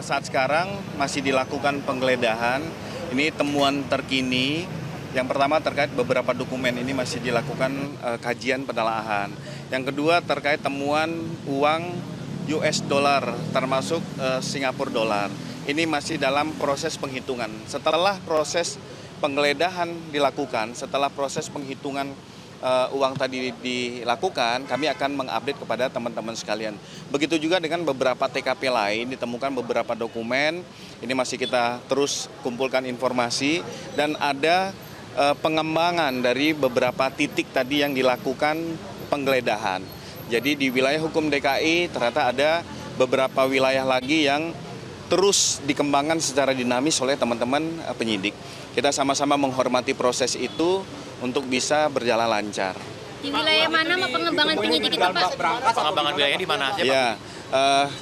saat sekarang masih dilakukan penggeledahan. Ini temuan terkini. Yang pertama terkait beberapa dokumen ini masih dilakukan kajian penelaahan. Yang kedua terkait temuan uang US dollar termasuk Singapura dollar. Ini masih dalam proses penghitungan. Setelah proses penggeledahan dilakukan, setelah proses penghitungan uang tadi dilakukan, kami akan mengupdate kepada teman-teman sekalian. Begitu juga dengan beberapa TKP lain, ditemukan beberapa dokumen, ini masih kita terus kumpulkan informasi, dan ada pengembangan dari beberapa titik tadi yang dilakukan penggeledahan. Jadi di wilayah hukum DKI ternyata ada beberapa wilayah lagi yang terus dikembangkan secara dinamis oleh teman-teman penyidik. Kita sama-sama menghormati proses itu untuk bisa berjalan lancar. Di wilayah mana pengembangan penyidik itu, Pak? Pengembangan wilayahnya di mana aja, Pak? Ya,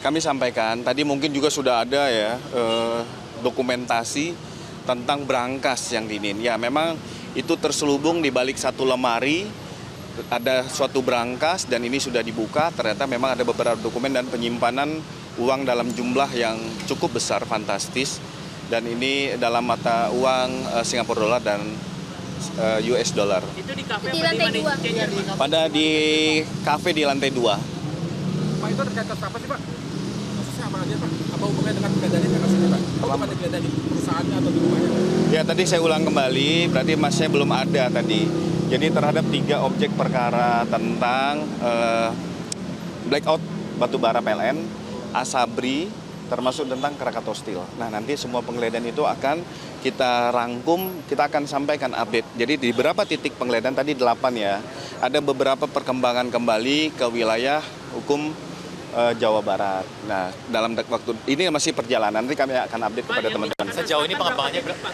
kami sampaikan, tadi mungkin juga sudah ada ya dokumentasi tentang brankas yang dinin. Ya, memang itu terselubung di balik satu lemari, ada suatu brankas dan ini sudah dibuka, ternyata memang ada beberapa dokumen dan penyimpanan uang dalam jumlah yang cukup besar, fantastis. Dan ini dalam mata uang Singapura dollar dan US dollar. Itu di kafe di lantai 2. Pada di kafe di lantai 2. Pak, itu terkait kasus apa sih, Pak? Kasusnya apa aja, Pak? Apa hubungannya dengan penggeledahan di kasus ini, Pak? Apa digeledah di perusahaannya atau di rumahnya? Ya, tadi saya ulang kembali, berarti masnya belum ada tadi. Jadi terhadap 3 objek perkara tentang blackout batubara PLN, Asabri, termasuk tentang Krakatau Steel. Nah, nanti semua penggeledahan itu akan kita rangkum, kita akan sampaikan update. Jadi di beberapa titik penggeledahan, tadi 8 ya, ada beberapa perkembangan kembali ke wilayah hukum Jawa Barat. Nah, dalam waktu ini masih perjalanan, nanti kami akan update kepada teman-teman. Sejauh ini pengembangannya berapa?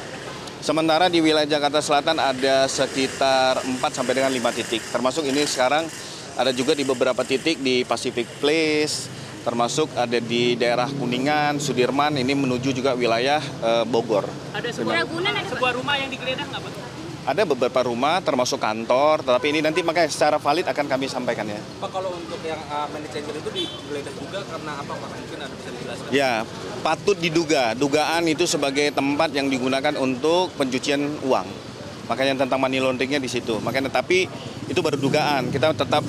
Sementara di wilayah Jakarta Selatan ada sekitar 4 sampai dengan 5 titik. Termasuk ini sekarang ada juga di beberapa titik di Pacific Place, termasuk ada di daerah Kuningan, Sudirman, ini menuju juga wilayah Bogor. Ada sebuah rumah yang digeledah nggak, Pak? Ada beberapa rumah, termasuk kantor, tetapi ini nanti makanya secara valid akan kami sampaikan ya. Pak, kalau untuk yang manajer itu digeledah juga karena apa, Pak? Mungkin ada bisa dijelaskan? Ya, patut diduga, dugaan itu sebagai tempat yang digunakan untuk pencucian uang. Makanya tentang money launderingnya di situ. Makanya tapi itu baru dugaan, kita tetap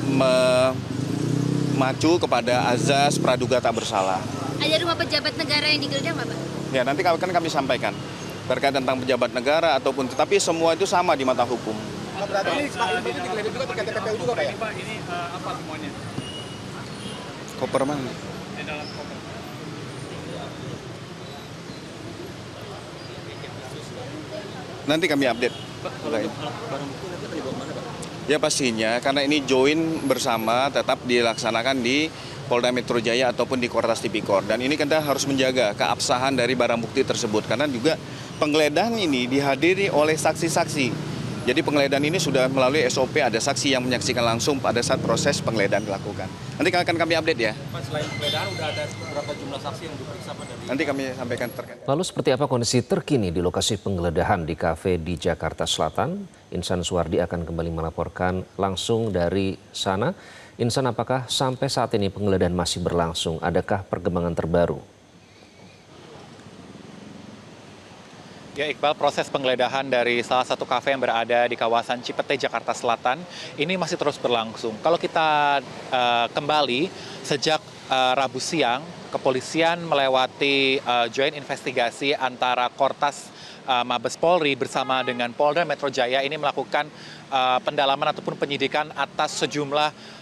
macu kepada azas praduga tak bersalah. Ada rumah pejabat negara yang digeledah nggak, Pak? Ya, nanti akan kami sampaikan terkait tentang pejabat negara ataupun, tetapi semua itu sama di mata hukum. Berarti ini Pak, ini digeledah juga terkait TPU juga, Pak, ya? Pak, ini apa semuanya? Koper mana? Di dalam koper. Nanti kami update. Barang bukti nanti akan dibawa kemana, Pak? Ya pastinya, karena ini join bersama tetap dilaksanakan di Polda Metro Jaya ataupun di Korlantas Tipikor. Dan ini kita harus menjaga keabsahan dari barang bukti tersebut. Karena juga penggeledahan ini dihadiri oleh saksi-saksi. Jadi penggeledahan ini sudah melalui SOP, ada saksi yang menyaksikan langsung pada saat proses penggeledahan dilakukan. Nanti akan kami update ya. Pak, selain penggeledahan, udah ada berapa jumlah saksi yang diperiksa, Pak, dari... Nanti kami sampaikan terkait. Lalu seperti apa kondisi terkini di lokasi penggeledahan di kafe di Jakarta Selatan? Insan Suwardi akan kembali melaporkan langsung dari sana. Insan, apakah sampai saat ini penggeledahan masih berlangsung? Adakah perkembangan terbaru? Ya, Iqbal, proses penggeledahan dari salah satu kafe yang berada di kawasan Cipete, Jakarta Selatan ini masih terus berlangsung. Kalau kita kembali sejak Rabu siang, kepolisian melewati joint investigasi antara Kortas Mabes Polri bersama dengan Polda Metro Jaya ini melakukan pendalaman ataupun penyidikan atas sejumlah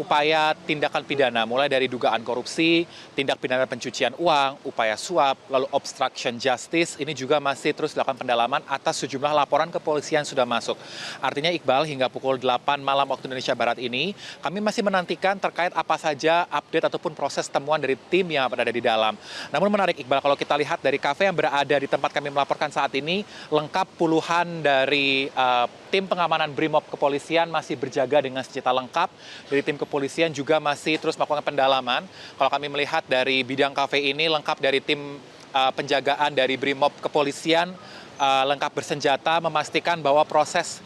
upaya tindakan pidana, mulai dari dugaan korupsi, tindak pidana pencucian uang, upaya suap, lalu obstruction justice, ini juga masih terus dilakukan pendalaman atas sejumlah laporan kepolisian sudah masuk. Artinya Iqbal, hingga pukul 8 malam waktu Indonesia Barat ini, kami masih menantikan terkait apa saja update ataupun proses temuan dari tim yang berada di dalam. Namun menarik Iqbal, kalau kita lihat dari kafe yang berada di tempat kami melaporkan saat ini, lengkap puluhan dari tim pengamanan BRIMOB kepolisian masih berjaga dengan senjata lengkap. Dari tim kepolisian juga masih terus melakukan pendalaman. Kalau kami melihat dari bidang kafe ini lengkap dari tim penjagaan dari BRIMOB kepolisian, lengkap bersenjata, memastikan bahwa proses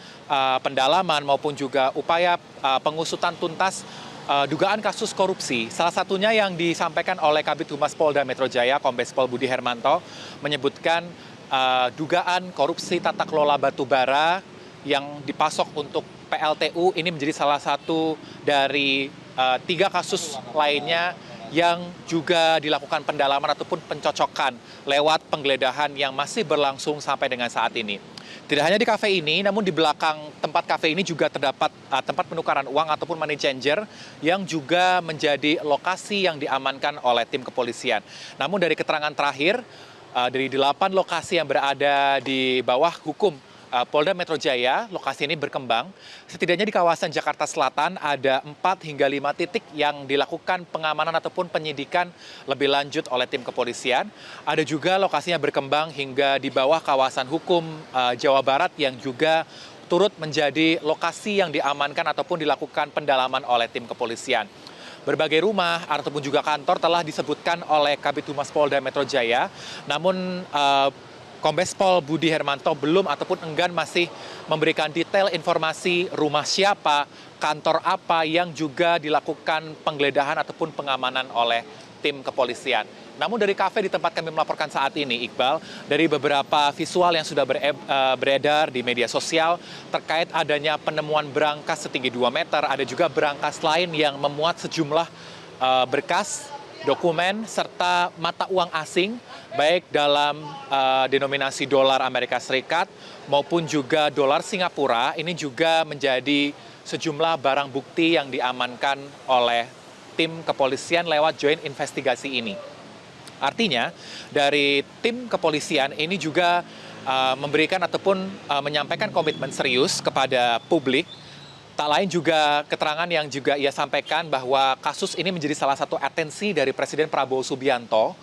pendalaman maupun juga upaya pengusutan tuntas dugaan kasus korupsi. Salah satunya yang disampaikan oleh Kabid Humas Polda Metro Jaya, Kombes Pol Budi Hermanto, menyebutkan dugaan korupsi tata kelola batubara yang dipasok untuk PLTU ini menjadi salah satu dari 3 kasus lainnya yang juga dilakukan pendalaman ataupun pencocokan lewat penggeledahan yang masih berlangsung sampai dengan saat ini. Tidak hanya di kafe ini, namun di belakang tempat kafe ini juga terdapat tempat penukaran uang ataupun money changer yang juga menjadi lokasi yang diamankan oleh tim kepolisian. Namun dari keterangan terakhir, dari 8 lokasi yang berada di bawah hukum Polda Metro Jaya, lokasi ini berkembang. Setidaknya di kawasan Jakarta Selatan ada 4 hingga 5 titik yang dilakukan pengamanan ataupun penyidikan lebih lanjut oleh tim kepolisian. Ada juga lokasinya berkembang hingga di bawah kawasan hukum Jawa Barat yang juga turut menjadi lokasi yang diamankan ataupun dilakukan pendalaman oleh tim kepolisian. Berbagai rumah ataupun juga kantor telah disebutkan oleh Kabid Humas Polda Metro Jaya, namun Kombes Pol Budi Hermanto belum ataupun enggan masih memberikan detail informasi rumah siapa, kantor apa yang juga dilakukan penggeledahan ataupun pengamanan oleh tim kepolisian. Namun dari kafe di tempat kami melaporkan saat ini, Iqbal, dari beberapa visual yang sudah beredar di media sosial terkait adanya penemuan berangkas setinggi 2 meter, ada juga berangkas lain yang memuat sejumlah berkas, dokumen, serta mata uang asing, baik dalam denominasi dolar Amerika Serikat maupun juga dolar Singapura. Ini juga menjadi sejumlah barang bukti yang diamankan oleh tim kepolisian lewat joint investigasi ini. Artinya, dari tim kepolisian ini juga memberikan ataupun menyampaikan komitmen serius kepada publik. Tak lain juga keterangan yang juga ia sampaikan bahwa kasus ini menjadi salah satu atensi dari Presiden Prabowo Subianto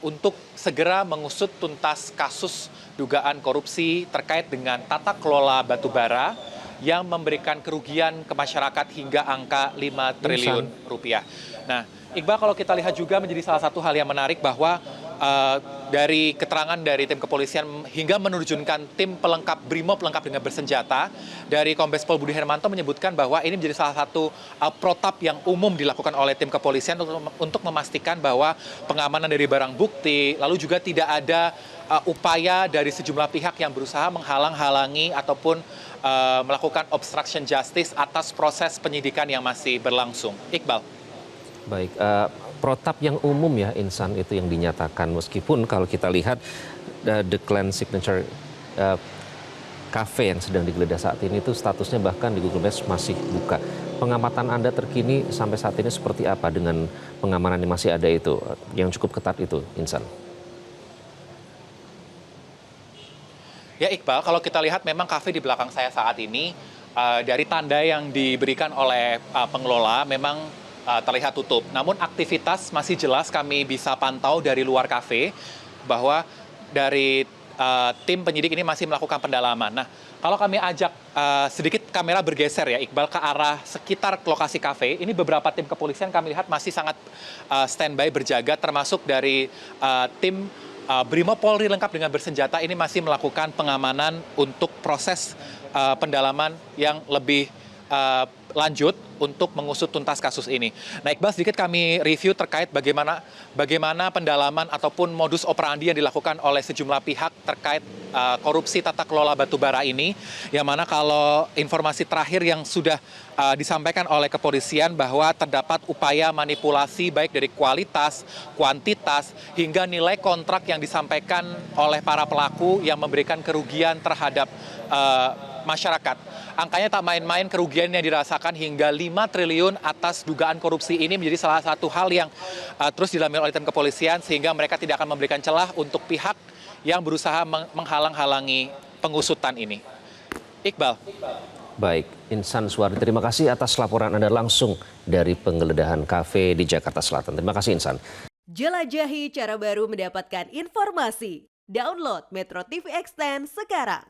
untuk segera mengusut tuntas kasus dugaan korupsi terkait dengan tata kelola batubara yang memberikan kerugian ke masyarakat hingga angka 5 triliun rupiah. Nah, Iqbal, kalau kita lihat juga menjadi salah satu hal yang menarik bahwa dari keterangan dari tim kepolisian hingga menerjunkan tim pelengkap BRIMOB lengkap dengan bersenjata, dari Kombes Pol Budi Hermanto menyebutkan bahwa ini menjadi salah satu protap yang umum dilakukan oleh tim kepolisian untuk memastikan bahwa pengamanan dari barang bukti, lalu juga tidak ada upaya dari sejumlah pihak yang berusaha menghalang-halangi ataupun melakukan obstruction justice atas proses penyidikan yang masih berlangsung. Iqbal. Baik, protap yang umum ya Insan itu yang dinyatakan, meskipun kalau kita lihat The Clan Signature Cafe yang sedang digeledah saat ini itu statusnya bahkan di Google Maps masih buka. Pengamatan Anda terkini sampai saat ini seperti apa dengan pengamanan yang masih ada itu, yang cukup ketat itu, Insan? Ya Iqbal, kalau kita lihat memang kafe di belakang saya saat ini dari tanda yang diberikan oleh pengelola memang terlihat tutup. Namun aktivitas masih jelas kami bisa pantau dari luar kafe bahwa dari tim penyidik ini masih melakukan pendalaman. Nah, kalau kami ajak sedikit kamera bergeser ya Iqbal ke arah sekitar lokasi kafe, ini beberapa tim kepolisian kami lihat masih sangat standby berjaga, termasuk dari tim BRIMOB Polri lengkap dengan bersenjata ini masih melakukan pengamanan untuk proses pendalaman yang lebih lanjut untuk mengusut tuntas kasus ini. Nah, Iqbal, sedikit kami review terkait bagaimana pendalaman ataupun modus operandi yang dilakukan oleh sejumlah pihak terkait korupsi tata kelola batubara ini, yang mana kalau informasi terakhir yang sudah disampaikan oleh kepolisian bahwa terdapat upaya manipulasi baik dari kualitas, kuantitas, hingga nilai kontrak yang disampaikan oleh para pelaku yang memberikan kerugian terhadap masyarakat. Angkanya tak main-main, kerugian yang dirasakan hingga 5 triliun atas dugaan korupsi ini menjadi salah satu hal yang terus dilakukan oleh tim kepolisian, sehingga mereka tidak akan memberikan celah untuk pihak yang berusaha menghalang-halangi pengusutan ini. Iqbal. Baik, Insan Suwardi, terima kasih atas laporan Anda langsung dari penggeledahan kafe di Jakarta Selatan. Terima kasih, Insan. Jelajahi cara baru mendapatkan informasi. Download Metro TV Extend sekarang.